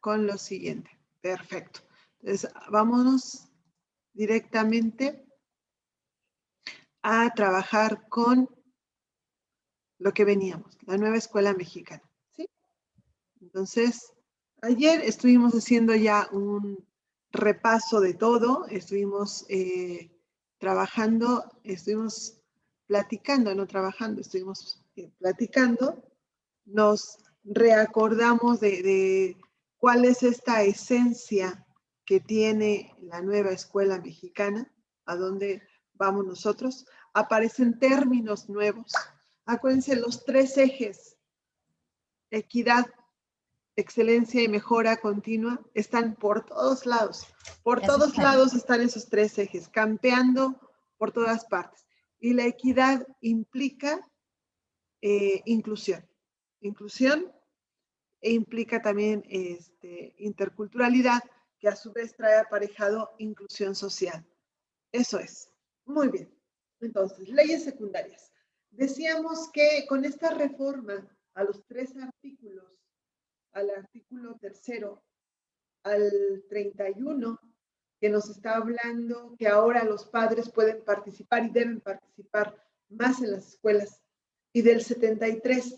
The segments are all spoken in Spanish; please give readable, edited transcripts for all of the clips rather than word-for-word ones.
con lo siguiente. Perfecto. Entonces, vámonos directamente a trabajar con lo que veníamos, la nueva escuela mexicana, ¿sí? Entonces, ayer estuvimos haciendo ya un repaso de todo, estuvimos trabajando, estuvimos platicando, no trabajando, estuvimos platicando, nos reacordamos de cuál es esta esencia que tiene la nueva escuela mexicana, a dónde vamos nosotros. Aparecen términos nuevos. Acuérdense, los 3 ejes, equidad, excelencia y mejora continua, están por todos lados. Por todos lados están esos 3 ejes, campeando por todas partes. Y la equidad implica inclusión. Inclusión e implica también interculturalidad, que a su vez trae aparejado inclusión social. Eso es. Muy bien. Entonces, leyes secundarias. Decíamos que con esta reforma a los 3 artículos, al artículo 3, al 31, que nos está hablando que ahora los padres pueden participar y deben participar más en las escuelas, y del 73,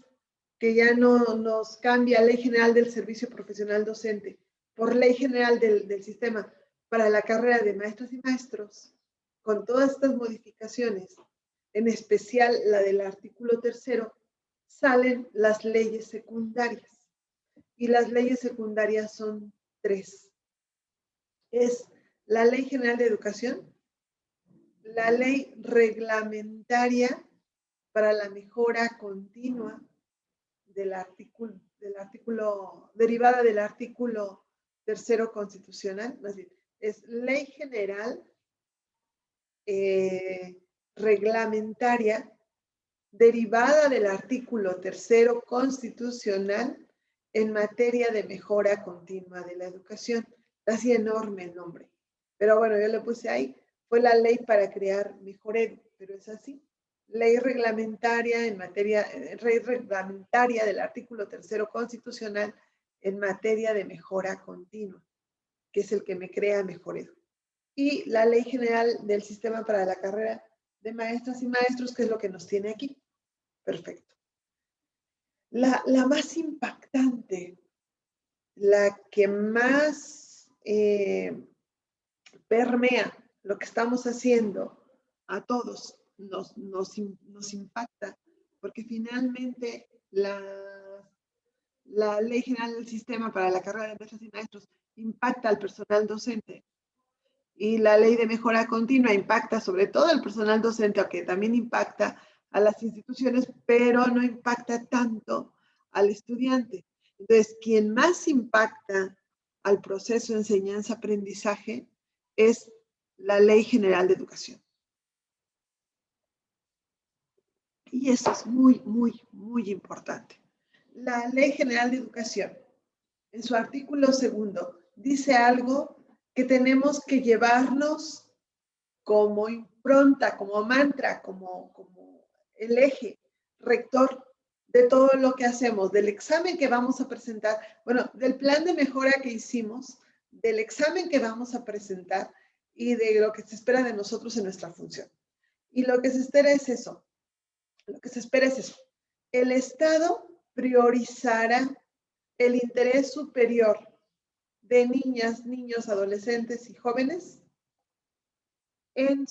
que ya no nos cambia Ley General del Servicio Profesional Docente por Ley General del Sistema para la carrera de maestras y maestros, con todas estas modificaciones, en especial la del artículo 3, salen las leyes secundarias. Y las leyes secundarias son 3. Es la Ley General de Educación, la Ley Reglamentaria para la Mejora Continua del artículo derivada del artículo 3 constitucional, más bien, es Ley General Reglamentaria derivada del artículo 3 constitucional en materia de mejora continua de la educación. Así enorme el nombre. Pero bueno, yo le puse ahí, fue la ley para crear Mejor Edu, pero es así. Ley reglamentaria en materia, ley reglamentaria del artículo 3 constitucional en materia de mejora continua, que es el que me crea Mejor Edu. Y la Ley General del Sistema para la Carrera de Maestras y Maestros, que es lo que nos tiene aquí. Perfecto. La más impactante, la que más permea lo que estamos haciendo a todos, nos impacta, porque finalmente la Ley General del Sistema para la Carrera de Maestras y Maestros impacta al personal docente, y la Ley de Mejora Continua impacta sobre todo al personal docente, aunque también impacta a las instituciones, pero no impacta tanto al estudiante. Entonces, quien más impacta al proceso de enseñanza-aprendizaje es la Ley General de Educación. Y eso es muy, muy, muy importante. La Ley General de Educación, en su artículo 2, dice algo que tenemos que llevarnos como impronta, como mantra, como el eje rector de todo lo que hacemos, del examen que vamos a presentar, bueno, del plan de mejora que hicimos, del examen que vamos a presentar y de lo que se espera de nosotros en nuestra función. Y lo que se espera es eso. Lo que se espera es eso. El Estado priorizará el interés superior de niñas, niños, adolescentes y jóvenes en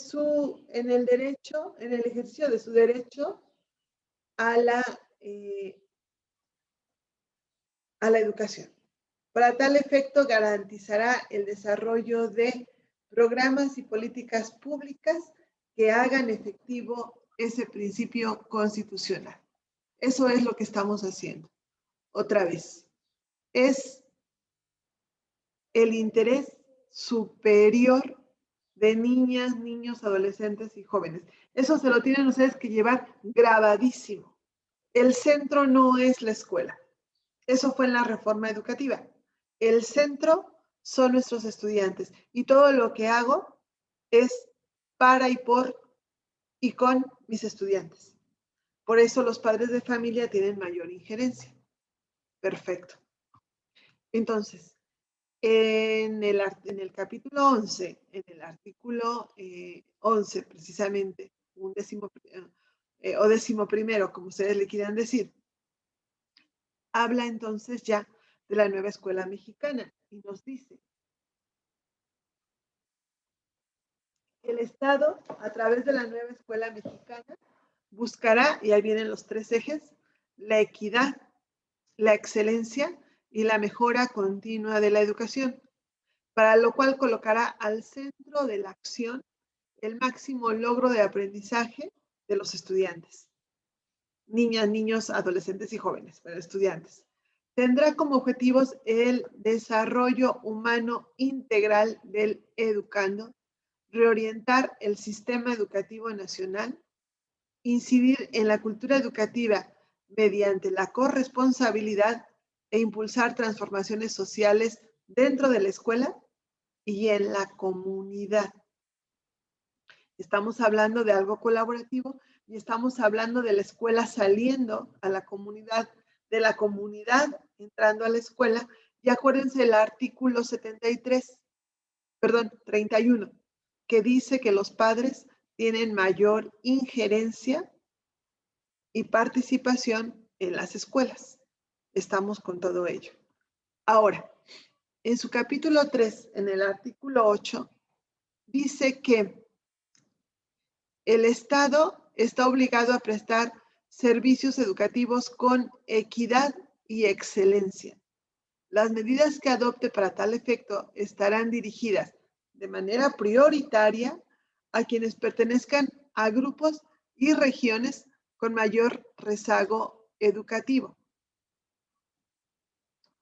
el derecho, en el ejercicio de su derecho a la educación. Para tal efecto, garantizará el desarrollo de programas y políticas públicas que hagan efectivo ese principio constitucional. Eso es lo que estamos haciendo. Otra vez, es el interés superior de niñas, niños, adolescentes y jóvenes. Eso se lo tienen ustedes que llevar grabadísimo. El centro no es la escuela. Eso fue en la reforma educativa. El centro son nuestros estudiantes y todo lo que hago es para y por y con mis estudiantes. Por eso los padres de familia tienen mayor injerencia. Perfecto. Entonces, En el capítulo 11, en el artículo 11 precisamente, o 11º, como ustedes le quieran decir, habla entonces ya de la nueva escuela mexicana y nos dice: el Estado, a través de la nueva escuela mexicana, buscará, y ahí vienen los 3 ejes, la equidad, la excelencia y la mejora continua de la educación, para lo cual colocará al centro de la acción el máximo logro de aprendizaje de los estudiantes, niñas, niños, adolescentes y jóvenes, pero estudiantes. Tendrá como objetivos el desarrollo humano integral del educando, reorientar el sistema educativo nacional, incidir en la cultura educativa mediante la corresponsabilidad e impulsar transformaciones sociales dentro de la escuela y en la comunidad. Estamos hablando de algo colaborativo y estamos hablando de la escuela saliendo a la comunidad, de la comunidad entrando a la escuela. Y acuérdense el artículo 31, que dice que los padres tienen mayor injerencia y participación en las escuelas. Estamos con todo ello. Ahora, en su capítulo 3, en el artículo 8, dice que el Estado está obligado a prestar servicios educativos con equidad y excelencia. Las medidas que adopte para tal efecto estarán dirigidas de manera prioritaria a quienes pertenezcan a grupos y regiones con mayor rezago educativo,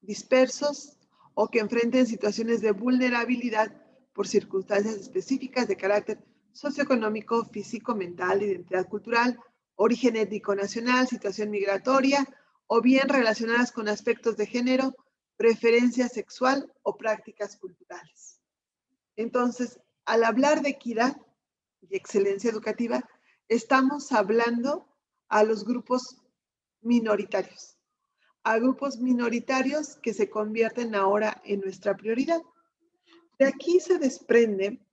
dispersos o que enfrenten situaciones de vulnerabilidad por circunstancias específicas de carácter socioeconómico, físico, mental, identidad cultural, origen étnico nacional, situación migratoria o bien relacionadas con aspectos de género, preferencia sexual o prácticas culturales. Entonces, al hablar de equidad y excelencia educativa, estamos hablando a los grupos minoritarios, a grupos minoritarios que se convierten ahora en nuestra prioridad. De aquí se desprende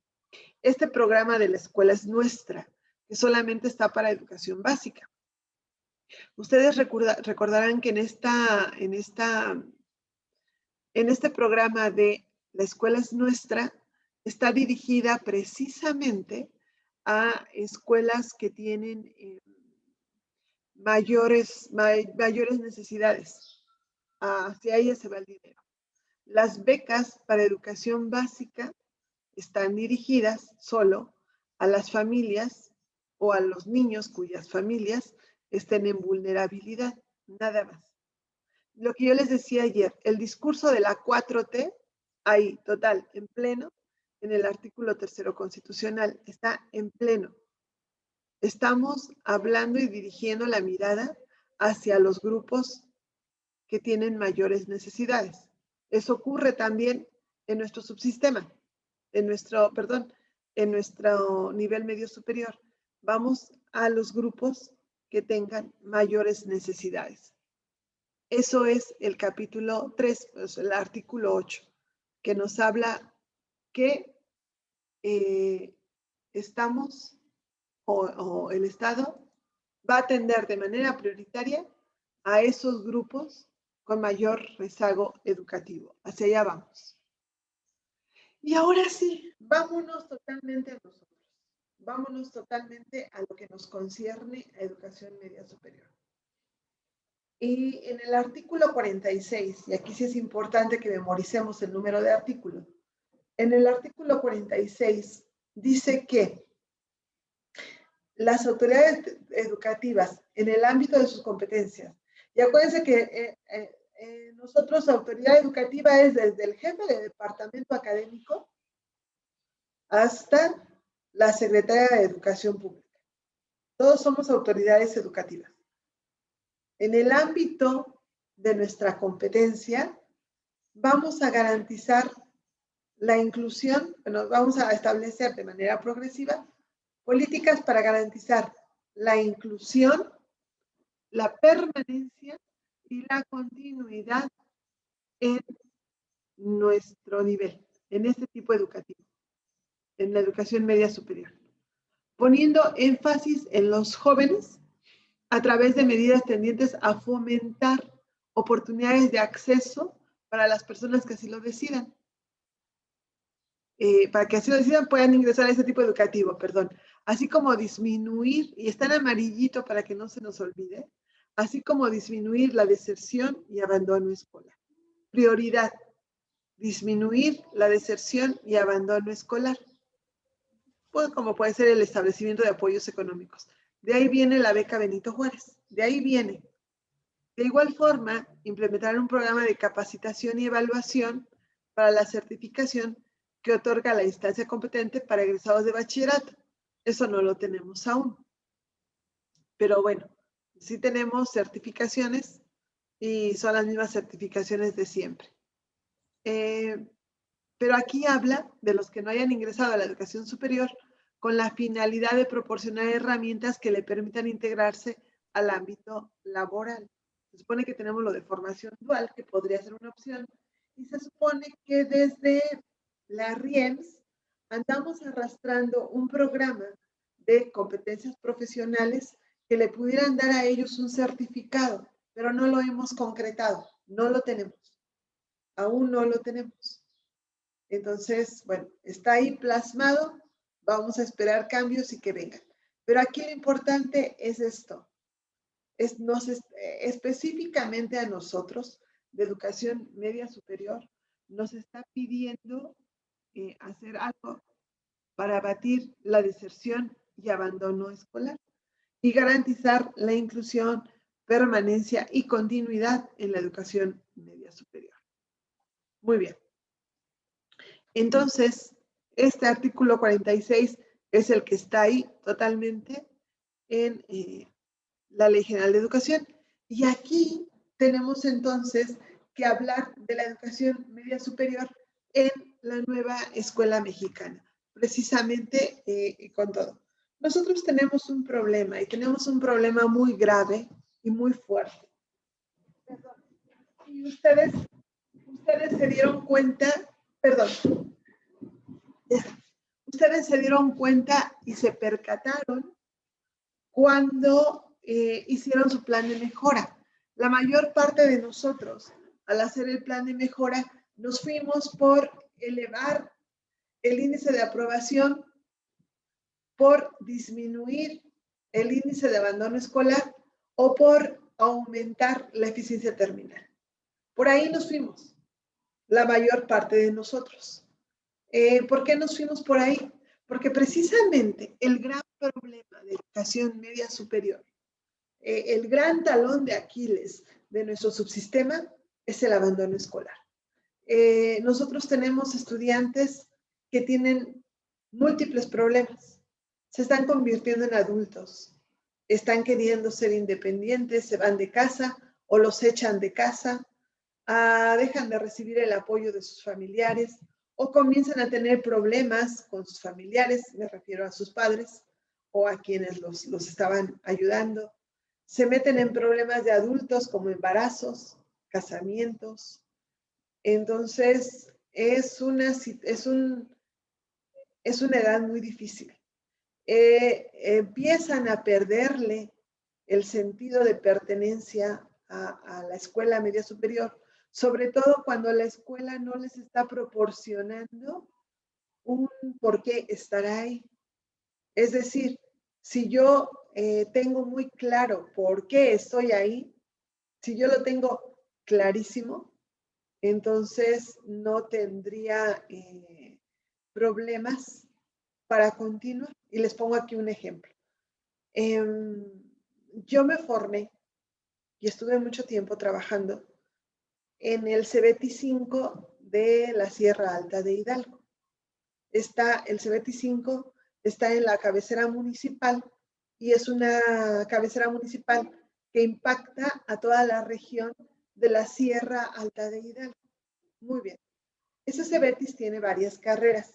este programa de la escuela es nuestra, que solamente está para educación básica. Ustedes recordarán que en este programa de la escuela es nuestra, está dirigida precisamente a escuelas que tienen mayores necesidades. Hacia ahí se va el dinero. Las becas para educación básica están dirigidas solo a las familias o a los niños cuyas familias estén en vulnerabilidad, nada más. Lo que yo les decía ayer, el discurso de la 4T, ahí, total, en pleno, en el artículo 3º constitucional, está en pleno. Estamos hablando y dirigiendo la mirada hacia los grupos que tienen mayores necesidades. Eso ocurre también en nuestro subsistema, en nuestro nivel medio superior. Vamos a los grupos que tengan mayores necesidades. Eso es el capítulo 3, pues el artículo 8, que nos habla que estamos o el Estado va a atender de manera prioritaria a esos grupos con mayor rezago educativo. Hacia allá vamos. Y ahora sí, vámonos totalmente a nosotros. Vámonos totalmente a lo que nos concierne a educación media superior. Y en el artículo 46, y aquí sí es importante que memoricemos el número de artículo, en el artículo 46 dice que las autoridades educativas en el ámbito de sus competencias, y acuérdense que nosotros autoridad educativa es desde el jefe de departamento académico hasta la secretaria de Educación Pública. Todos somos autoridades educativas. En el ámbito de nuestra competencia, vamos a garantizar la inclusión, bueno, vamos a establecer de manera progresiva políticas para garantizar la inclusión, la permanencia y la continuidad en nuestro nivel en este tipo educativo, en la educación media superior, poniendo énfasis en los jóvenes a través de medidas tendientes a fomentar oportunidades de acceso para las personas que así lo decidan. Para que así lo decidan puedan ingresar a ese tipo educativo, perdón. Así como disminuir, y está en amarillito para que no se nos olvide, así como disminuir la deserción y abandono escolar. Prioridad, disminuir la deserción y abandono escolar. Pues como puede ser el establecimiento de apoyos económicos. De ahí viene la beca Benito Juárez, de ahí viene. De igual forma, implementar un programa de capacitación y evaluación para la certificación que otorga la instancia competente para egresados de bachillerato. Eso no lo tenemos aún. Pero bueno, sí tenemos certificaciones y son las mismas certificaciones de siempre. Pero aquí habla de los que no hayan ingresado a la educación superior con la finalidad de proporcionar herramientas que le permitan integrarse al ámbito laboral. Se supone que tenemos lo de formación dual, que podría ser una opción, y se supone que desde la RIEMS andamos arrastrando un programa de competencias profesionales que le pudieran dar a ellos un certificado, pero no lo hemos concretado, no lo tenemos, aún no lo tenemos. Entonces, bueno, está ahí plasmado, vamos a esperar cambios y que vengan. Pero aquí lo importante es esto, específicamente a nosotros de educación media superior, nos está pidiendo hacer algo para abatir la deserción y abandono escolar y garantizar la inclusión, permanencia y continuidad en la educación media superior. Muy bien. Entonces, este artículo 46 es el que está ahí totalmente en la Ley General de Educación. Y aquí tenemos entonces que hablar de la educación media superior en la nueva escuela mexicana, precisamente con todo. Nosotros tenemos un problema y tenemos un problema muy grave y muy fuerte. Y ustedes se dieron cuenta, perdón, ustedes se dieron cuenta y se percataron cuando hicieron su plan de mejora. La mayor parte de nosotros, al hacer el plan de mejora, nos fuimos por elevar el índice de aprobación, por disminuir el índice de abandono escolar o por aumentar la eficiencia terminal. Por ahí nos fuimos, la mayor parte de nosotros. ¿Por qué nos fuimos por ahí? Porque precisamente el gran problema de educación media superior, el gran talón de Aquiles de nuestro subsistema es el abandono escolar. Nosotros tenemos estudiantes que tienen múltiples problemas, se están convirtiendo en adultos, están queriendo ser independientes, se van de casa o los echan de casa, dejan de recibir el apoyo de sus familiares o comienzan a tener problemas con sus familiares, me refiero a sus padres o a quienes los estaban ayudando. Se meten en problemas de adultos como embarazos, casamientos. Entonces, es una edad muy difícil. Empiezan a perderle el sentido de pertenencia a la escuela media superior, sobre todo cuando la escuela no les está proporcionando un por qué estar ahí. Es decir, si yo tengo muy claro por qué estoy ahí, si yo lo tengo clarísimo, entonces no tendría problemas para continuar. Y les pongo aquí un ejemplo. Yo me formé y estuve mucho tiempo trabajando en el CEBETI 5 de la Sierra Alta de Hidalgo. El CEBETI 5 está en la cabecera municipal y es una cabecera municipal que impacta a toda la región de la Sierra Alta de Hidalgo. Muy bien. Ese CEBETIS tiene varias carreras.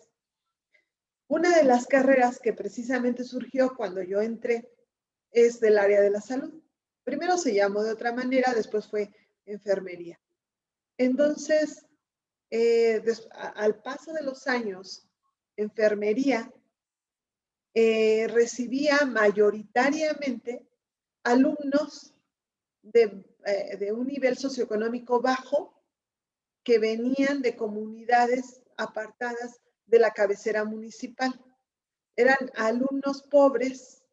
Una de las carreras que precisamente surgió cuando yo entré es del área de la salud. Primero se llamó de otra manera, después fue enfermería. Entonces, al paso de los años, enfermería recibía mayoritariamente alumnos de un nivel socioeconómico bajo que venían de comunidades apartadas de la cabecera municipal. Eran alumnos pobres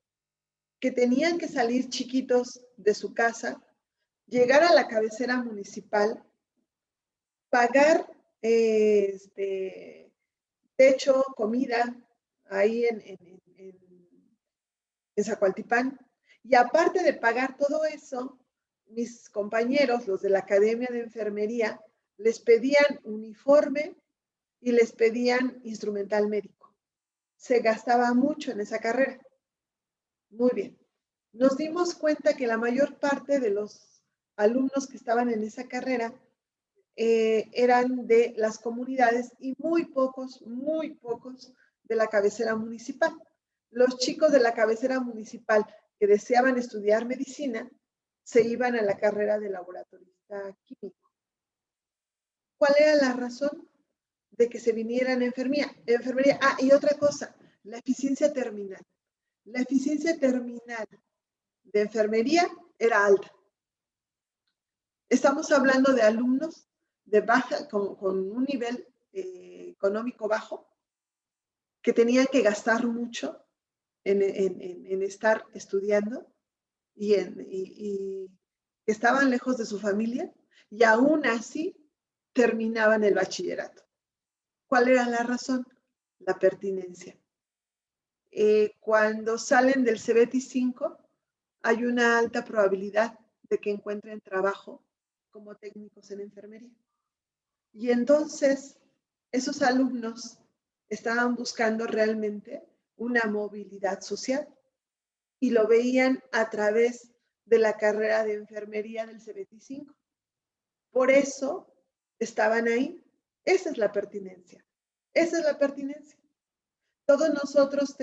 que tenían que salir chiquitos de su casa, llegar a la cabecera municipal, pagar techo, comida, ahí en Zacualtipán. Y aparte de pagar todo eso, mis compañeros, los de la Academia de Enfermería, les pedían uniforme y les pedían instrumental médico. Se gastaba mucho en esa carrera. Muy bien. Nos dimos cuenta que la mayor parte de los alumnos que estaban en esa carrera eran de las comunidades y muy pocos de la cabecera municipal. Los chicos de la cabecera municipal que deseaban estudiar medicina se iban a la carrera de laboratorista químico. ¿Cuál era la razón de que se vinieran a enfermería? Ah, y otra cosa, la eficiencia terminal. La eficiencia terminal de enfermería era alta. Estamos hablando de alumnos de baja, con un nivel económico bajo, que tenían que gastar mucho en estar estudiando y estaban lejos de su familia y aún así terminaban el bachillerato. ¿Cuál era la razón? La pertinencia. Cuando salen del CBT 5, hay una alta probabilidad de que encuentren trabajo como técnicos en enfermería. Y entonces, esos alumnos estaban buscando realmente una movilidad social y lo veían a través de la carrera de enfermería del CBT 5. Por eso estaban ahí. Esa es la pertinencia. Esa es la pertinencia. Todos nosotros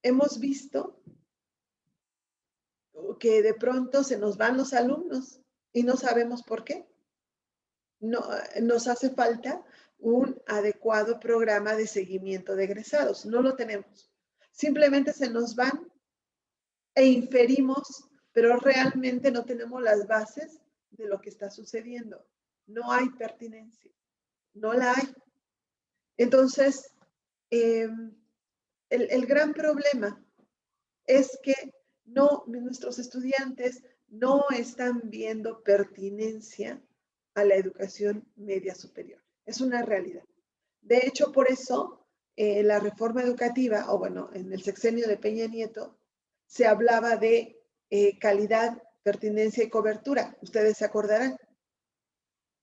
hemos visto que de pronto se nos van los alumnos y no sabemos por qué. No, nos hace falta un adecuado programa de seguimiento de egresados. No lo tenemos. Simplemente se nos van e inferimos, pero realmente no tenemos las bases de lo que está sucediendo. No hay pertinencia. No la hay. Entonces, el gran problema es que nuestros estudiantes no están viendo pertinencia a la educación media superior. Es una realidad. De hecho, por eso, la reforma educativa, o bueno, en el sexenio de Peña Nieto, se hablaba de calidad, pertinencia y cobertura. Ustedes se acordarán.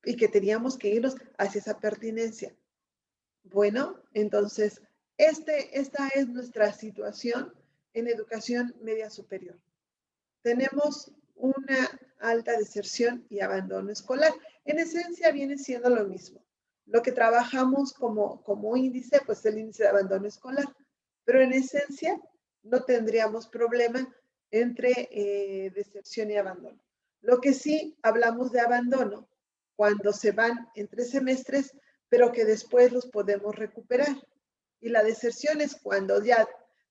Y que teníamos que irnos hacia esa pertinencia. Bueno, entonces, esta es nuestra situación en educación media superior. Tenemos una alta deserción y abandono escolar. En esencia viene siendo lo mismo. Lo que trabajamos como índice, pues el índice de abandono escolar. Pero en esencia no tendríamos problema entre deserción y abandono. Lo que sí hablamos de abandono cuando se van en 3 semestres, pero que después los podemos recuperar. Y la deserción es cuando ya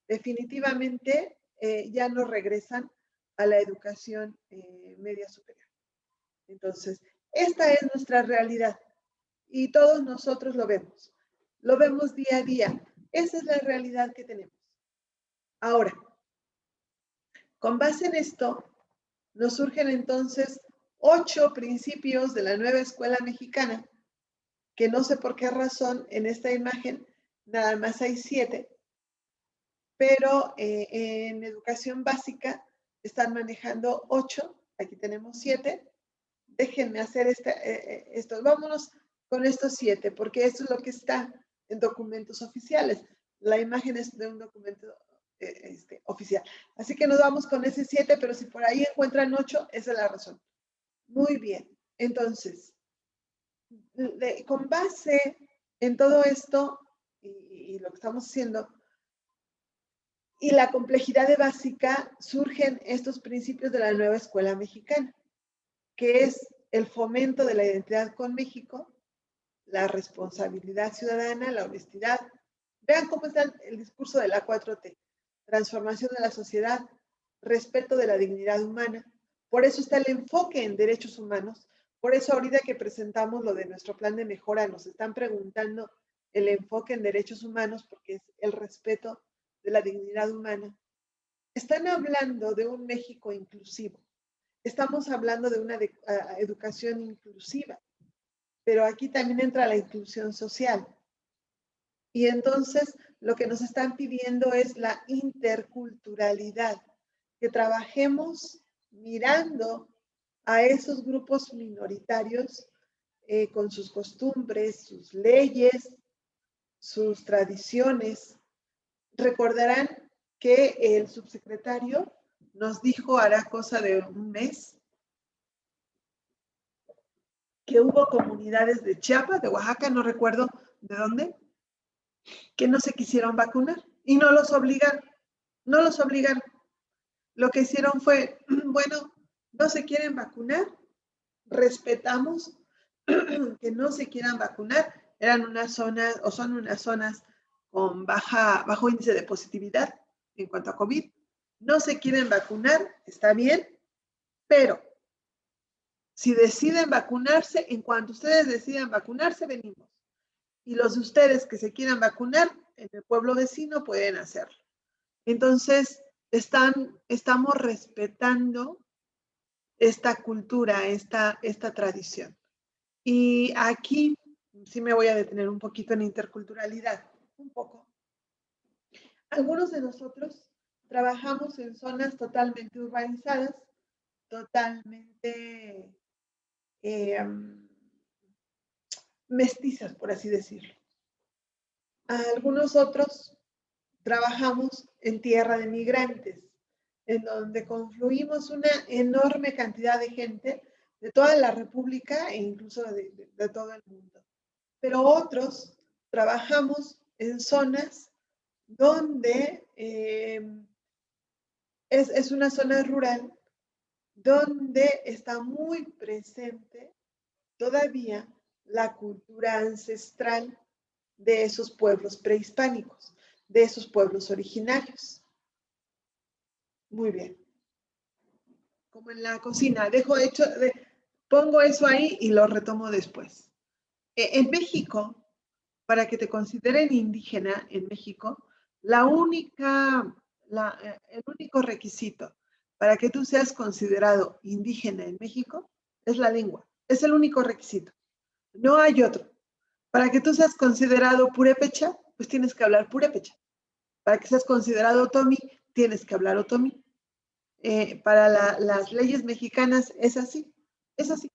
definitivamente ya no regresan a la educación media superior. Entonces, esta es nuestra realidad y todos nosotros lo vemos día a día. Esa es la realidad que tenemos. Ahora, con base en esto, nos surgen entonces 8 principios de la nueva escuela mexicana, que no sé por qué razón en esta imagen nada más hay 7, pero en educación básica están manejando 8, aquí tenemos 7. Déjenme hacer esto. Vámonos con estos 7, porque esto es lo que está en documentos oficiales. La imagen es de un documento oficial. Así que nos vamos con ese 7, pero si por ahí encuentran 8, esa es la razón. Muy bien. Entonces, con base en todo esto y lo que estamos haciendo, y la complejidad de básica, surgen estos principios de la nueva escuela mexicana, que es el fomento de la identidad con México, la responsabilidad ciudadana, la honestidad. Vean cómo está el discurso de la 4T. Transformación de la sociedad, respeto de la dignidad humana. Por eso está el enfoque en derechos humanos. Por eso ahorita que presentamos lo de nuestro plan de mejora, nos están preguntando el enfoque en derechos humanos porque es el respeto de la dignidad humana. Están hablando de un México inclusivo. Estamos hablando de una educación inclusiva, pero aquí también entra la inclusión social. Y entonces lo que nos están pidiendo es la interculturalidad, que trabajemos mirando a esos grupos minoritarios con sus costumbres, sus leyes, sus tradiciones. Recordarán que el subsecretario nos dijo, hará cosa de un mes, que hubo comunidades de Chiapas, de Oaxaca, no recuerdo de dónde, que no se quisieron vacunar y no los obligaron, no los obligaron. Lo que hicieron fue, bueno, no se quieren vacunar, respetamos que no se quieran vacunar, eran unas zonas o son unas zonas con bajo índice de positividad en cuanto a COVID, no se quieren vacunar, está bien, pero si deciden vacunarse, en cuanto ustedes decidan vacunarse, venimos. Y los de ustedes que se quieran vacunar en el pueblo vecino pueden hacerlo. Entonces, estamos respetando esta cultura, esta tradición. Y aquí sí me voy a detener un poquito en interculturalidad, un poco. Algunos de nosotros trabajamos en zonas totalmente urbanizadas, totalmente mestizas, por así decirlo. Algunos otros trabajamos en tierra de migrantes, en donde confluimos una enorme cantidad de gente de toda la República e incluso de todo el mundo. Pero otros trabajamos en zonas donde es una zona rural donde está muy presente todavía la cultura ancestral de esos pueblos prehispánicos, de esos pueblos originarios. Muy bien. Como en la cocina, pongo eso ahí y lo retomo después. En México, para que te consideren indígena en México, el único requisito para que tú seas considerado indígena en México es la lengua. Es el único requisito. No hay otro. Para que tú seas considerado purépecha, pues tienes que hablar purépecha. Para que seas considerado otomí, tienes que hablar otomí. Para las leyes mexicanas es así, es así.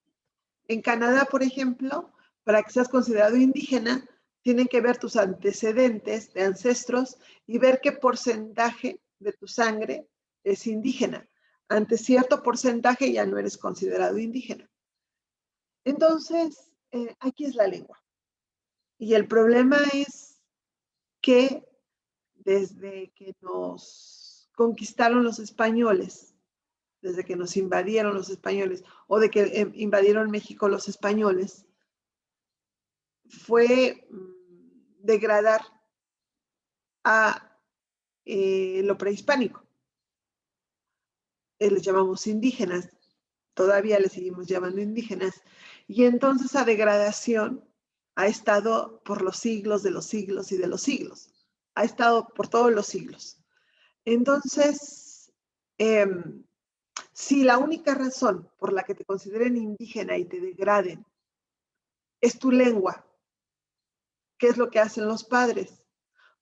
En Canadá, por ejemplo, para que seas considerado indígena, tienen que ver tus antecedentes de ancestros y ver qué porcentaje de tu sangre es indígena. Ante cierto porcentaje ya no eres considerado indígena. Entonces, aquí es la lengua. Y el problema es que desde que nos conquistaron los españoles, desde que nos invadieron los españoles, o de que invadieron México los españoles, fue degradar a lo prehispánico. Les llamamos indígenas, todavía les seguimos llamando indígenas, y entonces esa degradación ha estado por los siglos de los siglos y de los siglos, ha estado por todos los siglos. Entonces, si la única razón por la que te consideren indígena y te degraden es tu lengua, ¿qué es lo que hacen los padres?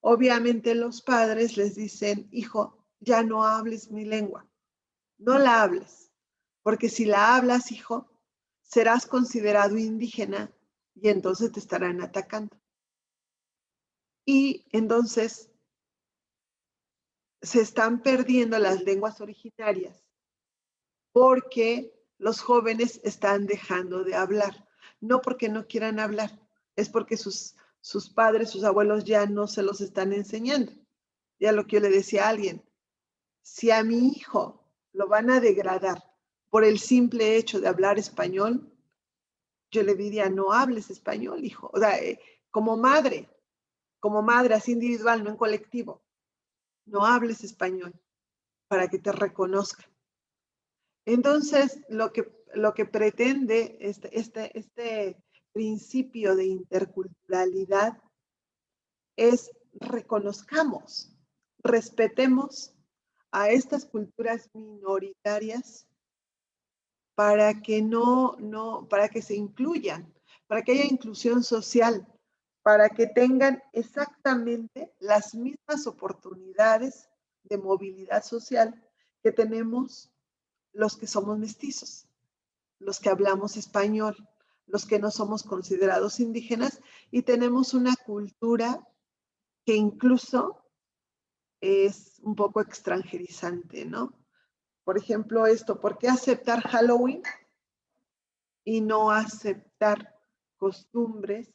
Obviamente los padres les dicen, hijo, ya no hables mi lengua, no la hables, porque si la hablas, hijo, serás considerado indígena y entonces te estarán atacando. Y entonces se están perdiendo las lenguas originarias porque los jóvenes están dejando de hablar, no porque no quieran hablar, es porque sus padres, sus abuelos ya no se los están enseñando. Ya lo que yo le decía a alguien, si a mi hijo lo van a degradar por el simple hecho de hablar español, yo le diría, no hables español, hijo. O sea, como madre, así individual, no en colectivo, no hables español para que te reconozcan. Entonces, lo que pretende este principio de interculturalidad es reconozcamos, respetemos a estas culturas minoritarias para que para que se incluyan, para que haya inclusión social, para que tengan exactamente las mismas oportunidades de movilidad social que tenemos los que somos mestizos, los que hablamos español, los que no somos considerados indígenas y tenemos una cultura que incluso es un poco extranjerizante, ¿no? Por ejemplo, ¿por qué aceptar Halloween y no aceptar costumbres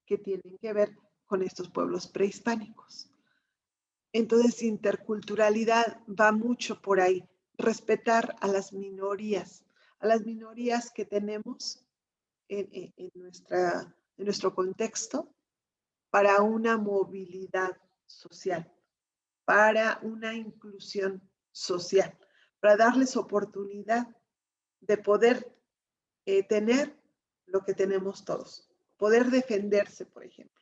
que tienen que ver con estos pueblos prehispánicos? Entonces, interculturalidad va mucho por ahí, respetar a las minorías que tenemos en nuestro contexto para una movilidad social, para una inclusión social, para darles oportunidad de poder tener lo que tenemos todos, poder defenderse, por ejemplo.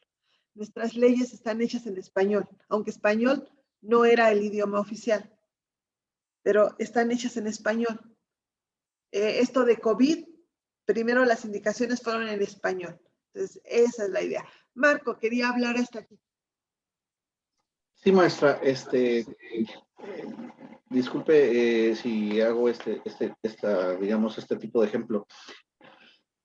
Nuestras leyes están hechas en español, aunque español no era el idioma oficial, pero están hechas en español. Esto de COVID, primero las indicaciones fueron en español. Entonces, esa es la idea. Marco, quería hablar hasta aquí. Sí, maestra, disculpe si hago digamos, este tipo de ejemplo.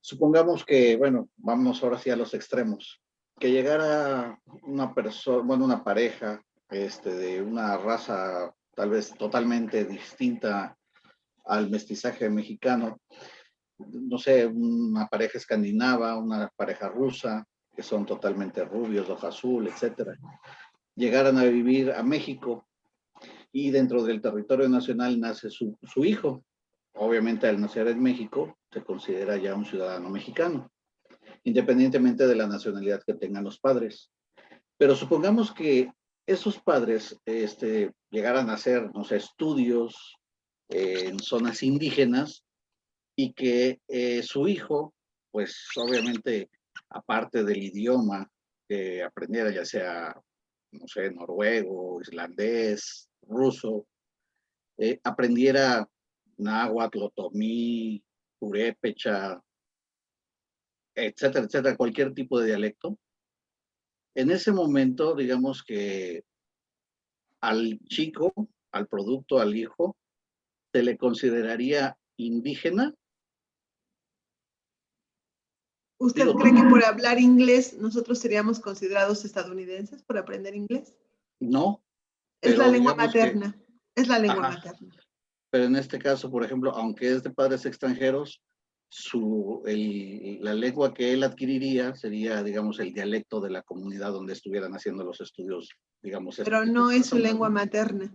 Supongamos que, bueno, vamos ahora sí a los extremos, que llegara una persona, bueno, una pareja, de una raza tal vez totalmente distinta al mestizaje mexicano, no sé, una pareja escandinava, una pareja rusa, que son totalmente rubios, ojo azul, etcétera, llegaran a vivir a México y dentro del territorio nacional nace su hijo. Obviamente al nacer en México se considera ya un ciudadano mexicano, independientemente de la nacionalidad que tengan los padres. Pero supongamos que esos padres llegaran a hacer, no sé, estudios en zonas indígenas y que su hijo, pues obviamente, aparte del idioma que aprendiera, ya sea, no sé, noruego, islandés, ruso, aprendiera náhuatl, otomí, purépecha, etcétera, etcétera, cualquier tipo de dialecto. En ese momento, digamos que al chico, al producto, al hijo, se le consideraría indígena. ¿Usted cree que por hablar inglés nosotros seríamos considerados estadounidenses por aprender inglés? No. Es la lengua materna. Es la lengua materna. Pero en este caso, por ejemplo, aunque es de padres extranjeros, la lengua que él adquiriría sería, digamos, el dialecto de la comunidad donde estuvieran haciendo los estudios, digamos. Pero no es su lengua materna.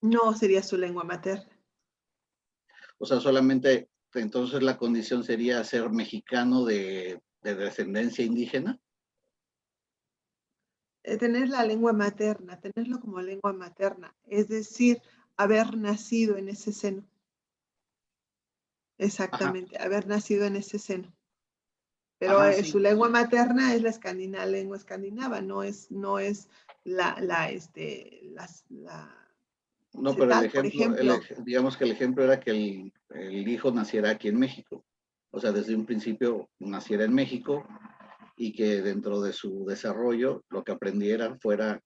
No sería su lengua materna. O sea, solamente, entonces la condición sería ser mexicano de descendencia indígena. Tener la lengua materna, tenerlo como lengua materna, es decir, haber nacido en ese seno. Exactamente, haber nacido en ese seno. Pero sí. su lengua materna es la lengua escandinava, no es la No, pero el ejemplo, digamos que el ejemplo era que el hijo naciera aquí en México. O sea, desde un principio naciera en México y que dentro de su desarrollo lo que aprendiera fuera,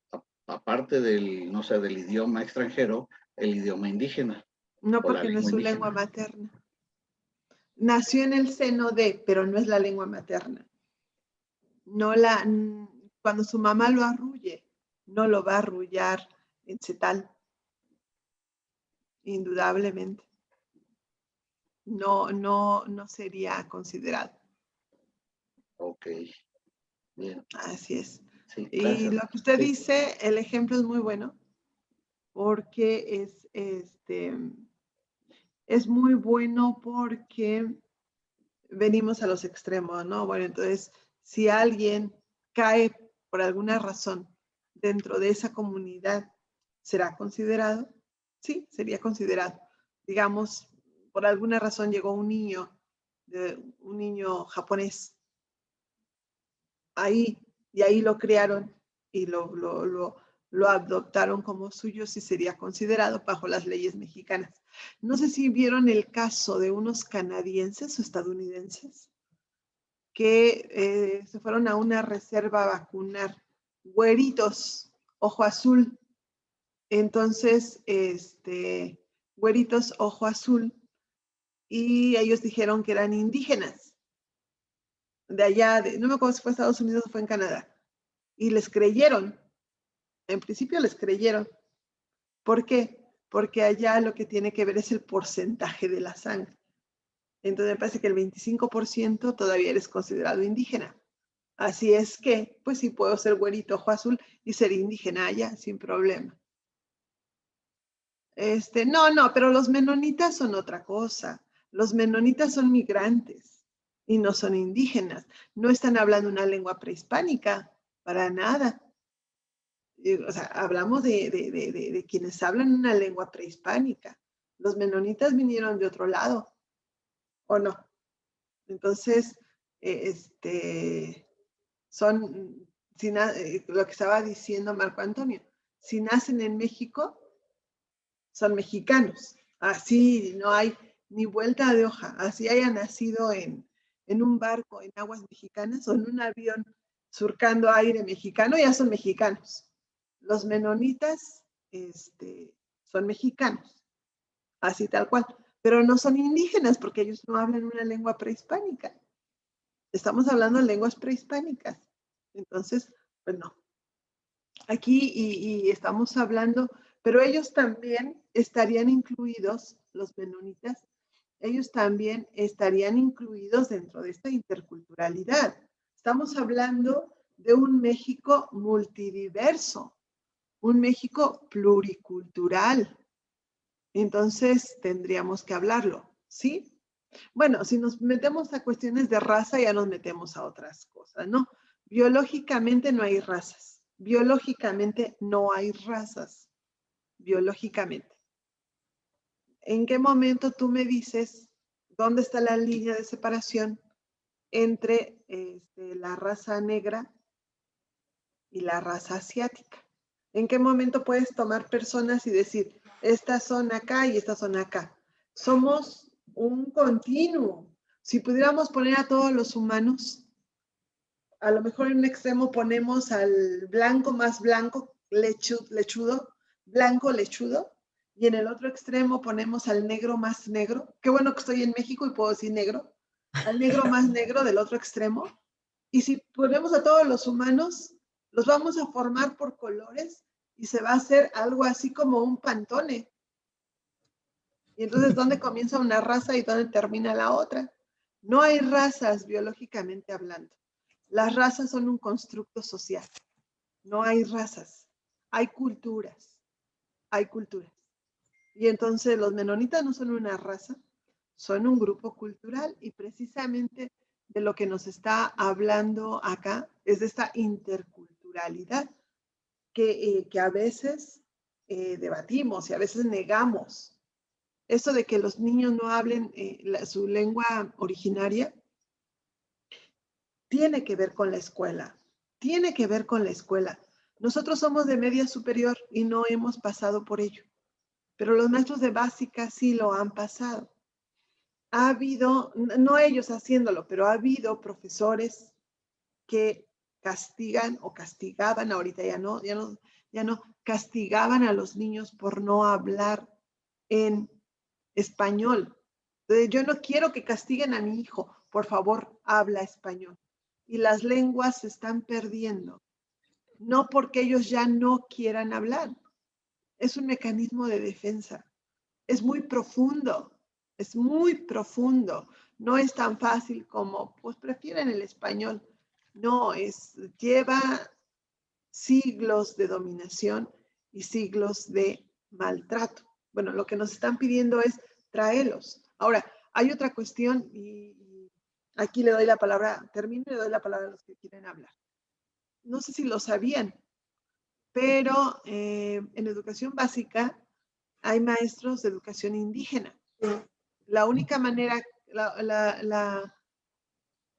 aparte del, no sé, del idioma extranjero, el idioma indígena. No, porque no es su lengua materna. Nació en el seno de, pero no es la lengua materna. Cuando su mamá lo arrulle, no lo va a arrullar en cetal. Indudablemente. No sería considerado. Ok, bien. Así es. Sí, y lo que usted dice, el ejemplo es muy bueno, porque es muy bueno porque venimos a los extremos, ¿no? Bueno, entonces, si alguien cae por alguna razón dentro de esa comunidad, ¿será considerado? Sí, sería considerado. Digamos, por alguna razón llegó un niño japonés ahí, y ahí lo criaron y lo adoptaron como suyo, sí sería considerado bajo las leyes mexicanas. No sé si vieron el caso de unos canadienses o estadounidenses que se fueron a una reserva a vacunar, güeritos, ojo azul. Entonces, güeritos, ojo azul, y ellos dijeron que eran indígenas de allá, no me acuerdo si fue Estados Unidos o fue en Canadá, y les creyeron. En principio les creyeron. ¿Por qué? Porque allá lo que tiene que ver es el porcentaje de la sangre. Entonces me parece que el 25% todavía eres considerado indígena. Así es que, pues sí puedo ser güerito, ojo azul y ser indígena allá sin problema. No, pero los menonitas son otra cosa. Los menonitas son migrantes y no son indígenas. No están hablando una lengua prehispánica, para nada. O sea, hablamos de quienes hablan una lengua prehispánica. Los menonitas vinieron de otro lado, ¿o no? Entonces, son, lo que estaba diciendo Marco Antonio, si nacen en México, son mexicanos. Así no hay ni vuelta de hoja. Así haya nacido en un barco en aguas mexicanas o en un avión surcando aire mexicano, ya son mexicanos. Los menonitas son mexicanos, así tal cual, pero no son indígenas porque ellos no hablan una lengua prehispánica. Estamos hablando de lenguas prehispánicas. Entonces, pues no. Aquí y estamos hablando, pero ellos también estarían incluidos, los menonitas, ellos también estarían incluidos dentro de esta interculturalidad. Estamos hablando de un México multidiverso, un México pluricultural. Entonces tendríamos que hablarlo, ¿sí? Bueno, si nos metemos a cuestiones de raza, ya nos metemos a otras cosas, ¿no? Biológicamente no hay razas. Biológicamente no hay razas. Biológicamente. ¿En qué momento tú me dices dónde está la línea de separación entre la raza negra y la raza asiática? ¿En qué momento puedes tomar personas y decir, estas son acá y estas son acá? Somos un continuo. Si pudiéramos poner a todos los humanos, a lo mejor en un extremo ponemos al blanco más blanco, lechudo, blanco lechudo, y en el otro extremo ponemos al negro más negro. Qué bueno que estoy en México y puedo decir negro. Al negro más negro del otro extremo. Y si ponemos a todos los humanos, los vamos a formar por colores y se va a hacer algo así como un pantone. Y entonces, ¿dónde comienza una raza y dónde termina la otra? No hay razas biológicamente hablando. Las razas son un constructo social. No hay razas. Hay culturas. Hay culturas. Y entonces los menonitas no son una raza, son un grupo cultural y precisamente de lo que nos está hablando acá es de esta interculturalidad que a veces debatimos y a veces negamos. Eso de que los niños no hablen su lengua originaria tiene que ver con la escuela, tiene que ver con la escuela. Nosotros somos de media superior y no hemos pasado por ello, pero los maestros de básica sí lo han pasado. Ha habido, no ellos haciéndolo, pero ha habido profesores que castigan o castigaban, ahorita ya no, castigaban a los niños por no hablar en español. Entonces, yo no quiero que castiguen a mi hijo, por favor, habla español. Y las lenguas se están perdiendo, no porque ellos ya no quieran hablar, es un mecanismo de defensa, es muy profundo, es muy profundo, no es tan fácil como, pues prefieren el español, no, lleva siglos de dominación y siglos de maltrato. Bueno, lo que nos están pidiendo es traerlos. Ahora, hay otra cuestión y Aquí le doy la palabra, termino y le doy la palabra a los que quieren hablar. No sé si lo sabían, pero en educación básica hay maestros de educación indígena. La única manera,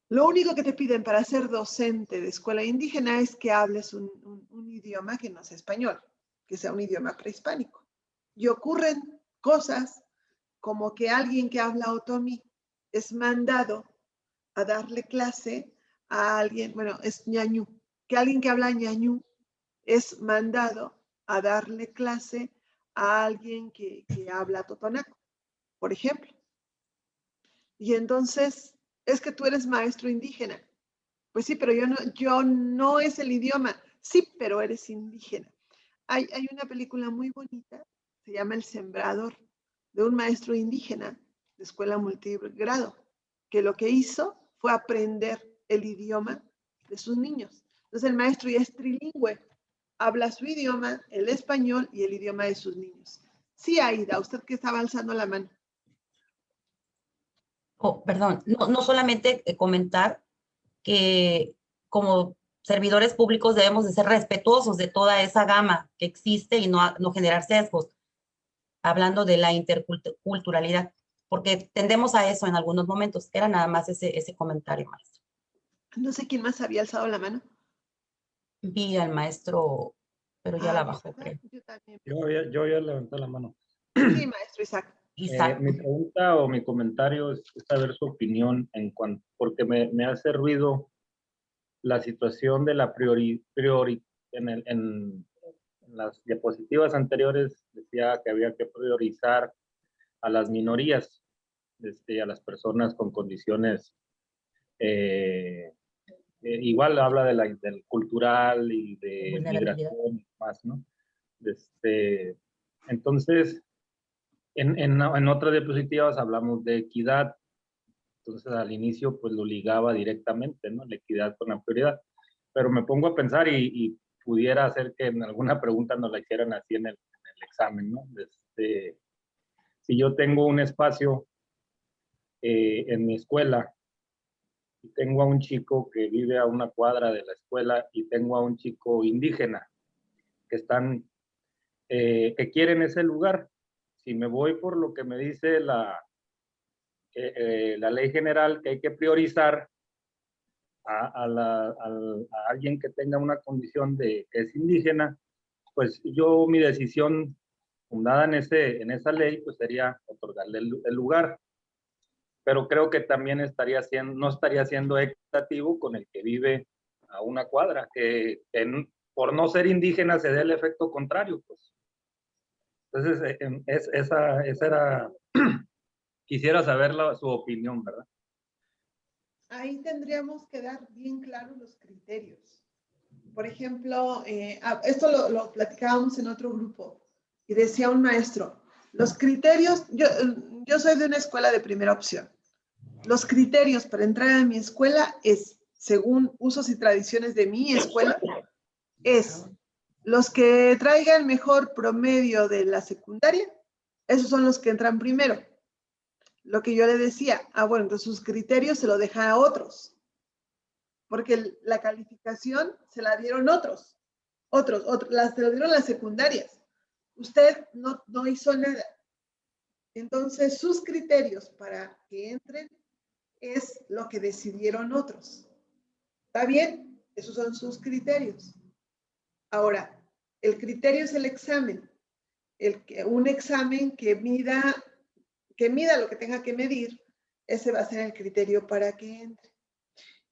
lo único que te piden para ser docente de escuela indígena es que hables un idioma que no sea español, que sea un idioma prehispánico. Y ocurren cosas como que alguien que habla otomí es mandado a darle clase a alguien, bueno, es ñañú, que alguien que habla ñañú es mandado a darle clase a alguien que habla totonaco, por ejemplo. Y entonces, es que tú eres maestro indígena. Pues sí, pero yo no es el idioma. Sí, pero eres indígena. Hay una película muy bonita, se llama El Sembrador, de un maestro indígena de escuela multigrado, que lo que hizo fue aprender el idioma de sus niños. Entonces el maestro ya es trilingüe, habla su idioma, el español y el idioma de sus niños. Sí, Aida, usted que estaba alzando la mano. Oh, perdón, no solamente comentar que como servidores públicos debemos de ser respetuosos de toda esa gama que existe y no generar sesgos, hablando de la interculturalidad, porque tendemos a eso en algunos momentos. Era nada más ese comentario, maestro. No sé quién más había alzado la mano. Vi al maestro, pero ya la bajó, creo. Yo también. Yo ya levanté la mano. Sí, maestro Isaac. Isaac. Mi pregunta o mi comentario es saber su opinión en cuanto, porque me hace ruido la situación de la en las diapositivas anteriores decía que había que priorizar a las minorías, a las personas con condiciones, igual habla del cultural y de migración y más, ¿no? Entonces, en otras diapositivas hablamos de equidad. Entonces, al inicio, pues lo ligaba directamente, ¿no? La equidad con la prioridad. Pero me pongo a pensar y pudiera hacer que en alguna pregunta nos la hicieran así en el examen, ¿no? Si yo tengo un espacio en mi escuela y tengo a un chico que vive a una cuadra de la escuela y tengo a un chico indígena que que quieren ese lugar, si me voy por lo que me dice la ley general, que hay que priorizar a alguien que tenga una condición que es indígena, pues mi decisión fundada en esa ley, pues sería otorgarle el lugar. Pero creo que también no estaría siendo equitativo con el que vive a una cuadra, que por no ser indígena se dé el efecto contrario, pues. Entonces, esa era, quisiera saber su opinión, ¿verdad? Ahí tendríamos que dar bien claros los criterios. Por ejemplo, esto lo platicábamos en otro grupo y decía un maestro, los criterios, yo soy de una escuela de primera opción. Los criterios para entrar a mi escuela es, según usos y tradiciones de mi escuela, es los que traigan mejor promedio de la secundaria, esos son los que entran primero. Lo que yo le decía, bueno, entonces sus criterios se lo deja a otros, porque la calificación se la dieron otros, se lo dieron las secundarias. Usted no hizo nada. Entonces, sus criterios para que entren es lo que decidieron otros. ¿Está bien? Esos son sus criterios. Ahora, el criterio es el examen. Un examen que mida lo que tenga que medir, ese va a ser el criterio para que entre.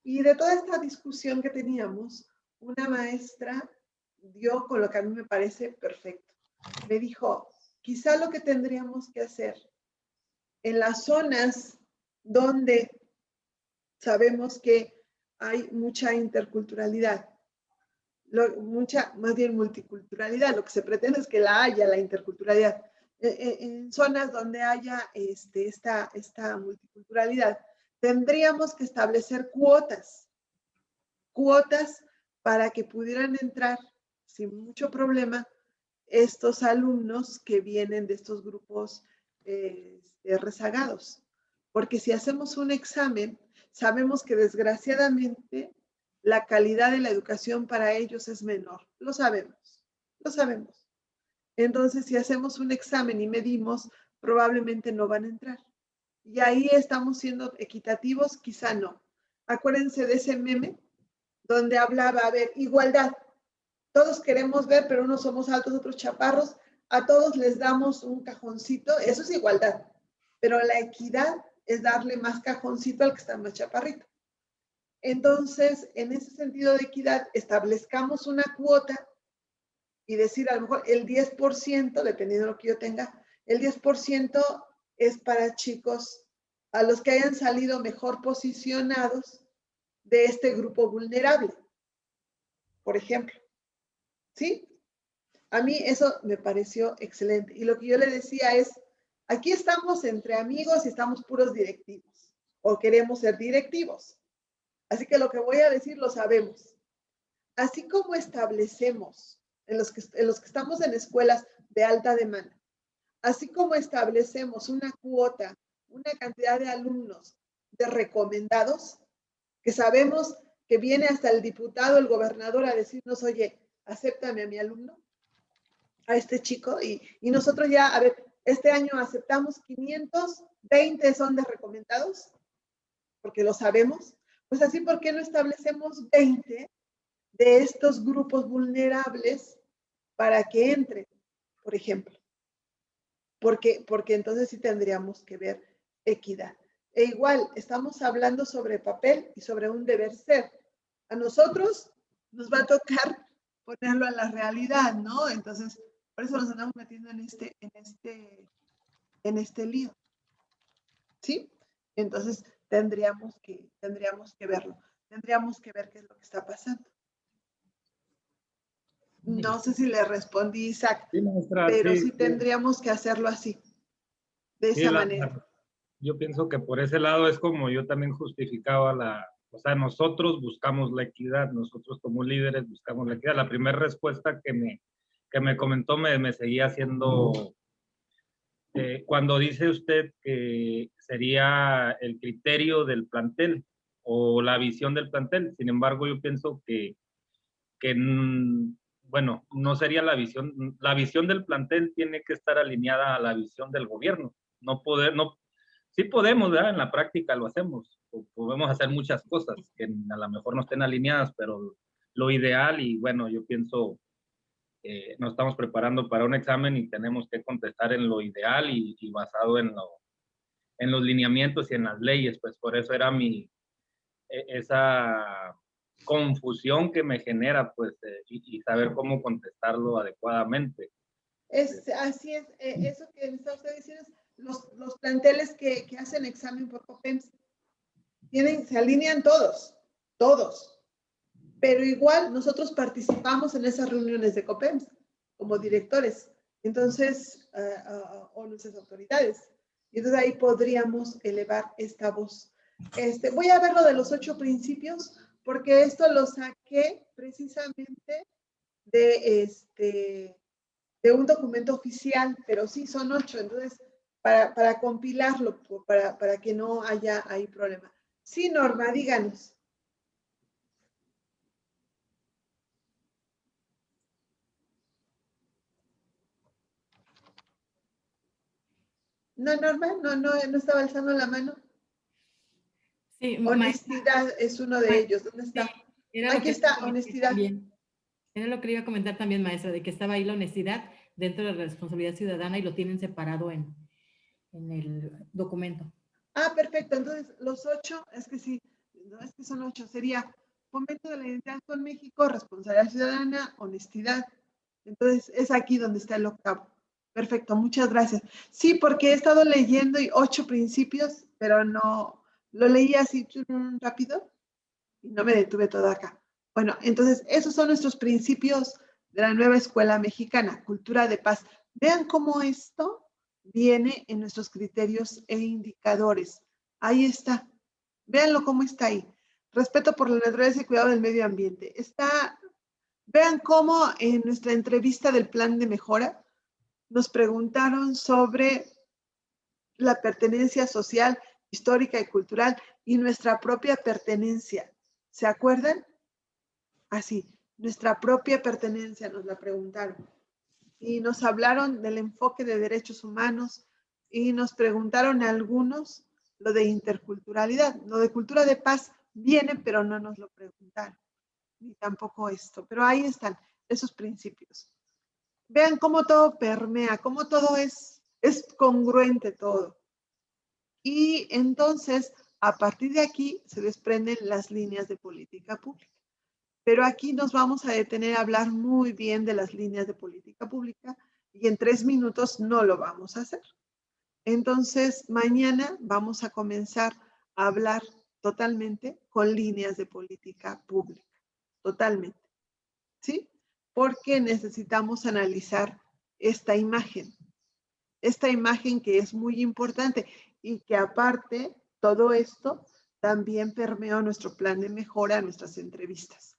Y de toda esta discusión que teníamos, una maestra dio con lo que a mí me parece perfecto. Me dijo, quizá lo que tendríamos que hacer en las zonas donde sabemos que hay mucha interculturalidad, más bien multiculturalidad, lo que se pretende es que la interculturalidad. En zonas donde haya esta multiculturalidad, tendríamos que establecer cuotas para que pudieran entrar sin mucho problema estos alumnos que vienen de estos grupos rezagados. Porque si hacemos un examen, sabemos que desgraciadamente la calidad de la educación para ellos es menor. Lo sabemos, lo sabemos. Entonces, si hacemos un examen y medimos, probablemente no van a entrar. Y ahí estamos siendo equitativos, quizá no. Acuérdense de ese meme donde hablaba, a ver, igualdad. Todos queremos ver, pero unos somos altos, otros chaparros. A todos les damos un cajoncito. Eso es igualdad. Pero la equidad es darle más cajoncito al que está más chaparrito. Entonces, en ese sentido de equidad, establezcamos una cuota y decir a lo mejor el 10%, dependiendo de lo que yo tenga, el 10% es para chicos a los que hayan salido mejor posicionados de este grupo vulnerable, por ejemplo. ¿Sí? A mí eso me pareció excelente. Y lo que yo le decía es, aquí estamos entre amigos y estamos puros directivos, o queremos ser directivos. Así que lo que voy a decir lo sabemos. Así como establecemos en los que estamos en escuelas de alta demanda, así como establecemos una cuota, una cantidad de alumnos de recomendados, que sabemos que viene hasta el diputado, el gobernador a decirnos, oye, acéptame a mi alumno, a este chico, y nosotros ya, a ver, este año aceptamos 520 son de recomendados, porque lo sabemos. Pues así, ¿por qué no establecemos 20 de estos grupos vulnerables para que entren, por ejemplo? Porque entonces sí tendríamos que ver equidad. E igual, estamos hablando sobre papel y sobre un deber ser. A nosotros nos va a tocar ponerlo a la realidad, ¿no? Entonces, por eso nos andamos metiendo en este lío. ¿Sí? Entonces, tendríamos que verlo. Tendríamos que ver qué es lo que está pasando. No sé si le respondí, Isaac, Sí, maestra, pero sí tendríamos que hacerlo así, de esa manera. Yo pienso que por ese lado es como yo también justificaba o sea, nosotros buscamos la equidad, nosotros como líderes buscamos la equidad. La primera respuesta que me comentó me seguía haciendo, cuando dice usted que sería el criterio del plantel o la visión del plantel. Sin embargo, yo pienso que bueno, no sería la visión del plantel tiene que estar alineada a la visión del gobierno. Sí podemos, ¿verdad? En la práctica lo hacemos, podemos hacer muchas cosas que a lo mejor no estén alineadas, pero lo ideal, y bueno, yo pienso, nos estamos preparando para un examen y tenemos que contestar en lo ideal y basado en los lineamientos y en las leyes, pues por eso era esa confusión que me genera, pues, y saber cómo contestarlo adecuadamente. Así es, eso que me está usted diciendo es los planteles que hacen examen por COPEMS, se alinean todos, pero igual nosotros participamos en esas reuniones de COPEMS como directores, entonces, o nuestras autoridades, y entonces ahí podríamos elevar esta voz. Voy a ver lo de los 8 principios, porque esto lo saqué precisamente de un documento oficial, pero sí son 8, entonces para compilarlo, para que no haya ahí problema. Sí, Norma, díganos. No, Norma, no estaba alzando la mano. Sí, honestidad es uno de ellos. ¿Dónde está? Sí, aquí está, honestidad. Era lo que iba a comentar también, maestra, de que estaba ahí la honestidad dentro de la responsabilidad ciudadana y lo tienen separado en el documento. Ah, perfecto. Entonces, los 8, es que sí, no es que son 8, sería fomento de la identidad con México, responsabilidad ciudadana, honestidad. Entonces, es aquí donde está el 8º. Perfecto, muchas gracias. Sí, porque he estado leyendo 8 principios, pero no, lo leí así rápido y no me detuve todo acá. Bueno, entonces, esos son nuestros principios de la nueva escuela mexicana, cultura de paz. Vean cómo esto viene en nuestros criterios e indicadores. Ahí está. Véanlo cómo está ahí. Respeto por la naturaleza y cuidado del medio ambiente. Vean cómo en nuestra entrevista del plan de mejora nos preguntaron sobre la pertenencia social, histórica y cultural, y nuestra propia pertenencia. ¿Se acuerdan? Así, nuestra propia pertenencia nos la preguntaron. Y nos hablaron del enfoque de derechos humanos y nos preguntaron a algunos lo de interculturalidad. Lo de cultura de paz viene, pero no nos lo preguntaron. Ni tampoco esto. Pero ahí están esos principios. Vean cómo todo permea, cómo todo es congruente todo. Y entonces, a partir de aquí, se desprenden las líneas de política pública. Pero aquí nos vamos a detener a hablar muy bien de las líneas de política pública y en 3 minutos no lo vamos a hacer. Entonces, mañana vamos a comenzar a hablar totalmente con líneas de política pública. Totalmente. ¿Sí? Porque necesitamos analizar esta imagen que es muy importante y que aparte todo esto también permeó nuestro plan de mejora, nuestras entrevistas.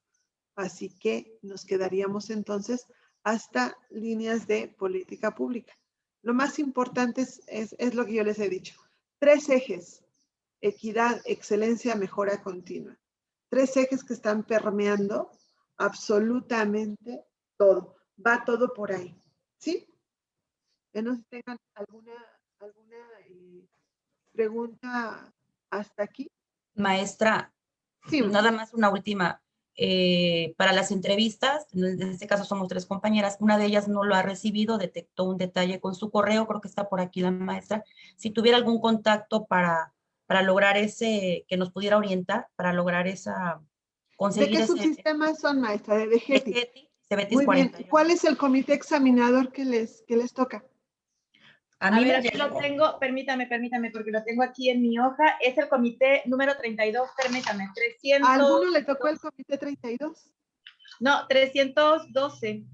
Así que nos quedaríamos entonces hasta líneas de política pública. Lo más importante es lo que yo les he dicho. 3 ejes: equidad, excelencia, mejora continua. 3 ejes que están permeando absolutamente todo. Va todo por ahí. ¿Sí? Que no tengan alguna pregunta hasta aquí. Maestra, Sí. nada más una última. Para las entrevistas, en este caso somos 3 compañeras, una de ellas no lo ha recibido, detectó un detalle con su correo, creo que está por aquí la maestra. Si tuviera algún contacto para lograr que nos pudiera orientar, para lograr conseguir ¿De qué ese... subsistemas son, maestra? De DGETI. CBETIS Muy 40. bien. ¿Cuál es el comité examinador que les toca? A A mí ver, me aquí lo llegó. tengo, permítame, porque lo tengo aquí en mi hoja. Es el comité número 32, permítame, 300. ¿A alguno le tocó el comité 32? No, 312.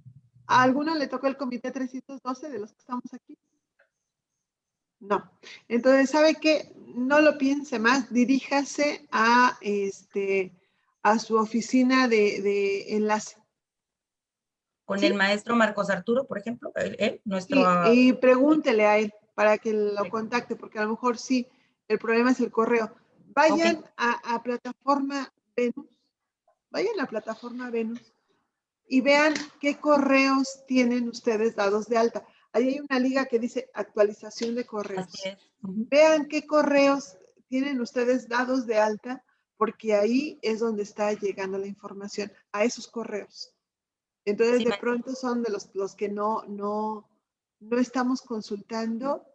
¿A alguno le tocó el comité 312 de los que estamos aquí? No. Entonces, ¿sabe qué? No lo piense más, diríjase a su oficina de enlace. Con ¿Sí? el maestro Marcos Arturo, por ejemplo, nuestro... Sí, y pregúntele a él para que lo contacte, porque a lo mejor sí, el problema es el correo. Vayan Ok. a plataforma Venus, vayan a plataforma Venus y vean qué correos tienen ustedes dados de alta. Ahí hay una liga que dice actualización de correos. Así es. Uh-huh. Vean qué correos tienen ustedes dados de alta, porque ahí es donde está llegando la información, a esos correos. Entonces, Sí, de pronto son de los que no estamos consultando,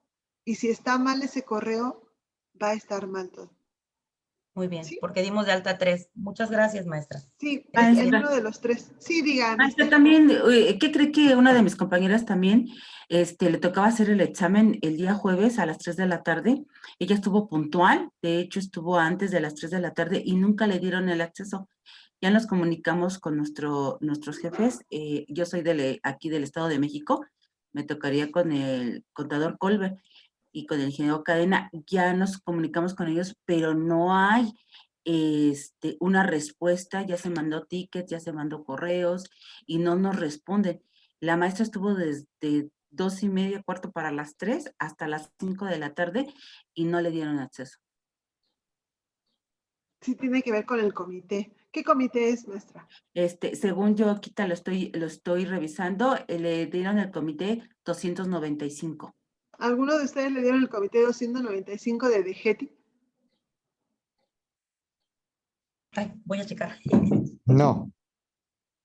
y si está mal ese correo, va a estar mal todo. muy bien, ¿Sí? porque dimos de alta 3. Muchas gracias, maestra. Sí, Maestra. es uno de los 3. Sí, dígame. Maestra, también, ¿qué cree que una de mis compañeras también le tocaba hacer el examen el día jueves a las 3 de la tarde? Ella estuvo puntual, de hecho estuvo antes de las 3 de la tarde y nunca le dieron el acceso. Ya nos comunicamos con nuestros jefes. Yo soy aquí del Estado de México, me tocaría con el contador Colbert y con el ingeniero Cadena. Ya nos comunicamos con ellos, pero no hay una respuesta. Ya se mandó tickets, ya se mandó correos y no nos responden. La maestra estuvo desde 2:30, cuarto para las 3 hasta las 5 de la tarde y no le dieron acceso. Sí, tiene que ver con el comité. ¿Qué comité es, maestra? Según yo, aquí lo estoy revisando, le dieron el comité 295. ¿Alguno de ustedes le dieron el comité 295 de DGETI? Ay, voy a checar. No.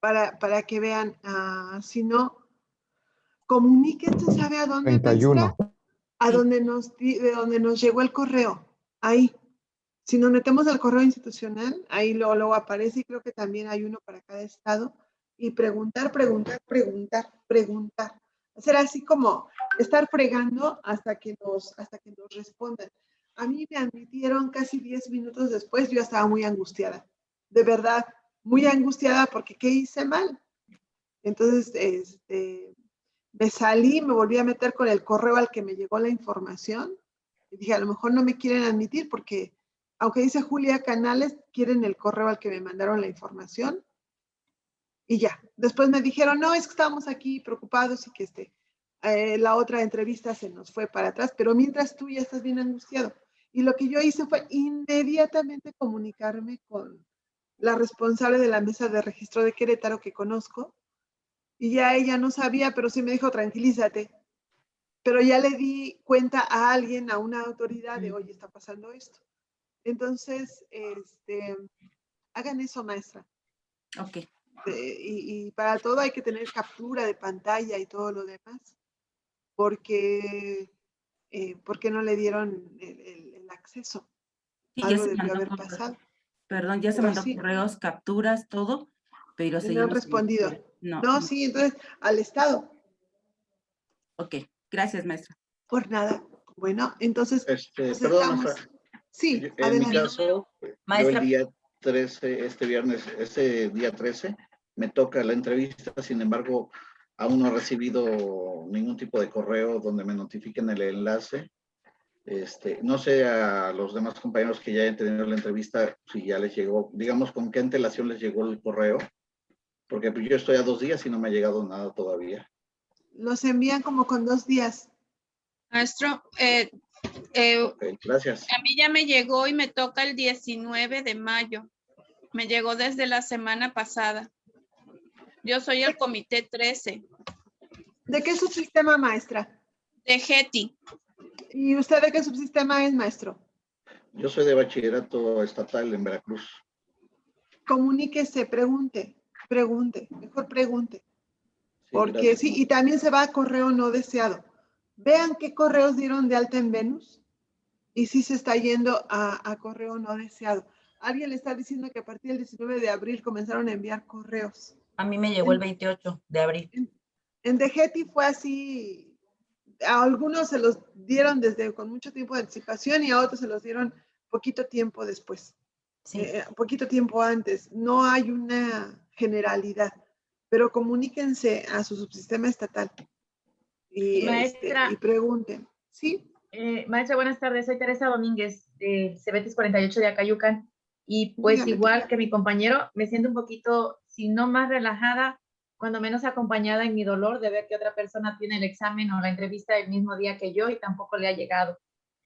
Para que vean, si no, comuníquense, ¿sabe a dónde, 31. maestra? De donde nos llegó el correo. Ahí. Si nos metemos al correo institucional, ahí luego aparece, y creo que también hay uno para cada estado, y preguntar. Hacer así como estar fregando hasta que nos respondan. A mí me admitieron casi 10 minutos después, yo estaba muy angustiada. De verdad, muy angustiada porque ¿qué hice mal? Entonces, me salí, me volví a meter con el correo al que me llegó la información, y dije, a lo mejor no me quieren admitir porque, aunque dice Julia Canales, quieren el correo al que me mandaron la información. Y ya, después me dijeron, no, es que estábamos aquí preocupados y que la otra entrevista se nos fue para atrás, pero mientras tú ya estás bien angustiado. Y lo que yo hice fue inmediatamente comunicarme con la responsable de la mesa de registro de Querétaro que conozco. Y ya ella no sabía, pero sí me dijo, tranquilízate. Pero ya le di cuenta a alguien, a una autoridad de, oye, está pasando esto. Entonces, hagan eso, maestra. Ok. Y para todo hay que tener captura de pantalla y todo lo demás. Porque no le dieron el acceso. Sí, ya Algo se debió mandó haber correos. pasado. Perdón, ya se Pero mandó sí. correos, capturas, todo, pero Y no han seguimos. respondido. No, No, no. sí, entonces al Estado. Ok, gracias, maestra. Por nada. Bueno, entonces pues Perdón, estamos. maestra. Sí, En mi adelante. caso, yo el Maestra. día 13, este día 13, me toca la entrevista, sin embargo, aún no he recibido ningún tipo de correo donde me notifiquen el enlace. No sé a los demás compañeros que ya hayan tenido la entrevista, si ya les llegó, digamos, con qué antelación les llegó el correo, porque pues, yo estoy a 2 días y no me ha llegado nada todavía. Los envían como con 2 días. Maestro, Ok, gracias. a mí ya me llegó y me toca el 19 de mayo. Me llegó desde la semana pasada. Yo soy el comité 13 ¿De qué subsistema, maestra? de GETI. ¿Y usted de qué subsistema es, maestro? Yo soy de bachillerato estatal en Veracruz. Comuníquese, pregunte, mejor pregunte. Sí, Porque gracias. sí, y también se va a correo no deseado. Vean qué correos dieron de alta en Venus y sí se está yendo a correo no deseado. Alguien le está diciendo que a partir del 19 de abril comenzaron a enviar correos. A mí me llegó el 28 de abril. En DGETI fue así, a algunos se los dieron con mucho tiempo de anticipación y a otros se los dieron poquito tiempo después, Sí. poquito tiempo antes. No hay una generalidad, pero comuníquense a su subsistema estatal y, Maestra. y pregunten. ¿Sí? Maestra, buenas tardes. Soy Teresa Domínguez de Cebetis 48 de Acayucan. Y pues Dígame, igual Teresa. que mi compañero, me siento un poquito, si no más relajada, cuando menos acompañada en mi dolor de ver que otra persona tiene el examen o la entrevista el mismo día que yo y tampoco le ha llegado.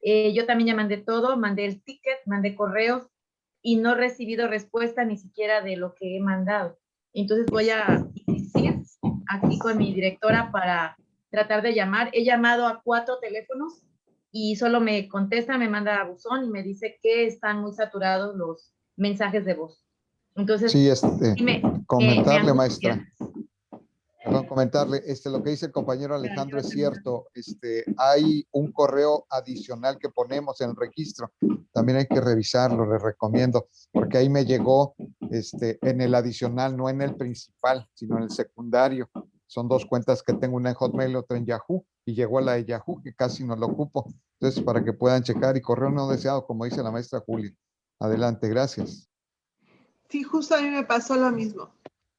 Yo también ya mandé todo, mandé el ticket, mandé correos y no he recibido respuesta ni siquiera de lo que he mandado. Entonces voy a insistir aquí con mi directora para tratar de llamar. He llamado a 4 teléfonos y solo me contesta, me manda a buzón y me dice que están muy saturados los mensajes de voz. Entonces, sí, comentarle, maestra. Perdón, comentarle, lo que dice el compañero Alejandro es cierto. Hay un correo adicional que ponemos en el registro. También hay que revisarlo, les recomiendo, porque ahí me llegó en el adicional, no en el principal, sino en el secundario. Son 2 cuentas que tengo, una en Hotmail y otra en Yahoo, y llegó a la de Yahoo, que casi no lo ocupo. Entonces, para que puedan checar, y correo no deseado, como dice la maestra Julia. Adelante, gracias. Sí, justo a mí me pasó lo mismo.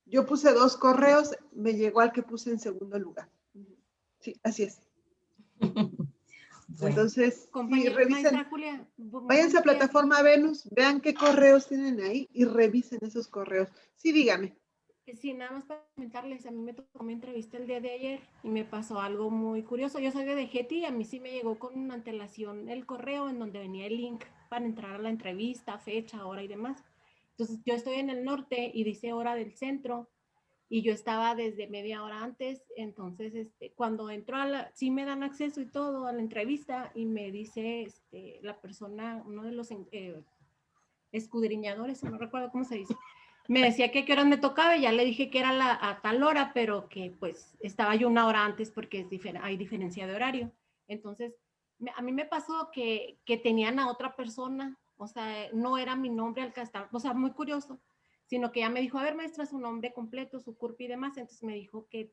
Yo puse 2 correos, me llegó al que puse en segundo lugar. Sí, así es. Bueno. Entonces, sí, revisen. Maestra Julia, Váyanse a plataforma Venus, vean qué correos tienen ahí y revisen esos correos. Sí, dígame. Sí, nada más para comentarles, a mí me tocó mi entrevista el día de ayer y me pasó algo muy curioso. Yo soy de DGETI y a mí sí me llegó con una antelación el correo en donde venía el link para entrar a la entrevista, fecha, hora y demás. Entonces yo estoy en el norte y dice hora del centro y yo estaba desde media hora antes. Entonces cuando entro sí me dan acceso y todo a la entrevista y me dice la persona, uno de los escudriñadores, no recuerdo cómo se dice, me decía que a qué hora me tocaba y ya le dije que era a tal hora, pero que pues estaba yo 1 hora antes porque hay diferencia de horario. Entonces, a mí me pasó que tenían a otra persona, o sea, no era mi nombre al que estaba, o sea, muy curioso, sino que ya me dijo, a ver, maestra, su nombre completo, su CURP y demás. Entonces me dijo que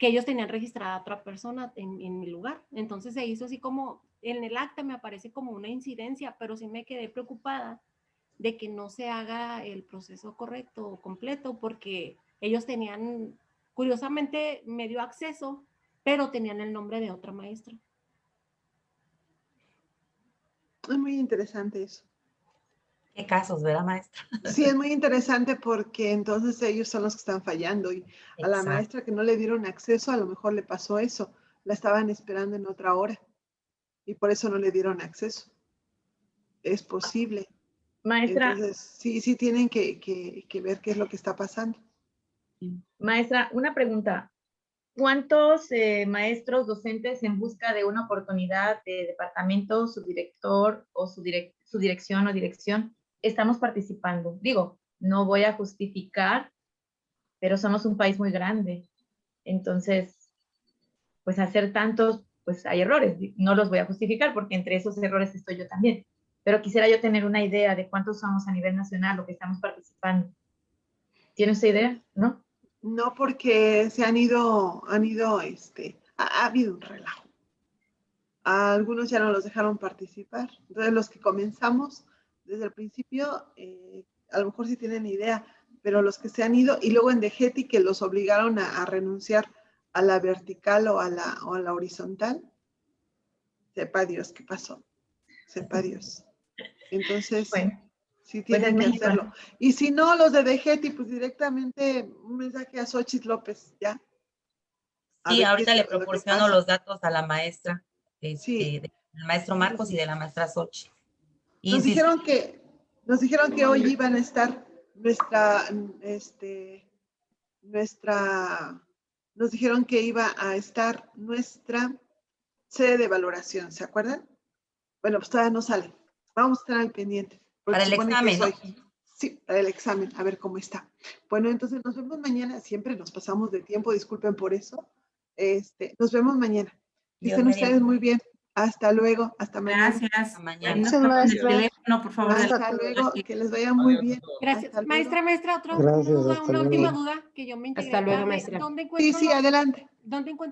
ellos tenían registrada a otra persona en mi lugar. Entonces se hizo así como, en el acta me aparece como una incidencia, pero sí me quedé preocupada de que no se haga el proceso correcto o completo, porque ellos tenían, curiosamente, me dio acceso, pero tenían el nombre de otra maestra. Es muy interesante eso. ¿Qué casos, verdad, maestra? Sí, es muy interesante porque entonces ellos son los que están fallando y a la Exacto. maestra que no le dieron acceso a lo mejor le pasó eso. La estaban esperando en otra hora y por eso no le dieron acceso. Es posible. Maestra, Entonces, sí tienen que ver qué es lo que está pasando. maestra, una pregunta. ¿Cuántos maestros docentes en busca de una oportunidad de departamento, subdirector o su dirección o dirección estamos participando? Digo, no voy a justificar, pero somos un país muy grande. Entonces, pues hacer tantos, pues hay errores. No los voy a justificar porque entre esos errores estoy yo también. Pero quisiera yo tener una idea de cuántos somos a nivel nacional lo que estamos participando. ¿Tiene usted idea? ¿No? No, porque se han ido, ha habido un relajo. A algunos ya no los dejaron participar. Entonces, los que comenzamos desde el principio, a lo mejor sí tienen idea, pero los que se han ido, y luego en DGETI que los obligaron a renunciar a la vertical o a la horizontal, sepa Dios qué pasó. Sepa Dios. Entonces, Bueno, sí pues tienen es que México, hacerlo. ¿no? Y si no, los de DGETI, pues directamente un mensaje a Xochitl López, ya. A Sí, ver qué ahorita es le lo que proporciono pasa. los datos a la maestra, Sí. del maestro Marcos y de la maestra Xochitl. Y Nos dijeron que hoy iban a estar nos dijeron que iba a estar nuestra sede de valoración, ¿se acuerdan? Bueno, pues todavía no sale. Vamos a estar al pendiente. Para el examen, que ¿no? Sí, para el examen, a ver cómo está. Bueno, entonces nos vemos mañana. Siempre nos pasamos de tiempo, disculpen por eso. Nos vemos mañana. Que Dios estén mediante. ustedes muy bien. Hasta luego, hasta mañana. Gracias. Hasta mañana. No toquen el maestra. teléfono, por favor. Hasta luego, que les vaya muy bien. Gracias. Hasta luego. Maestra, Gracias, una hasta última luego. duda que yo me integré Hasta luego, tarde. maestra. ¿Dónde Sí, encuentro sí, adelante. ¿Dónde encuentro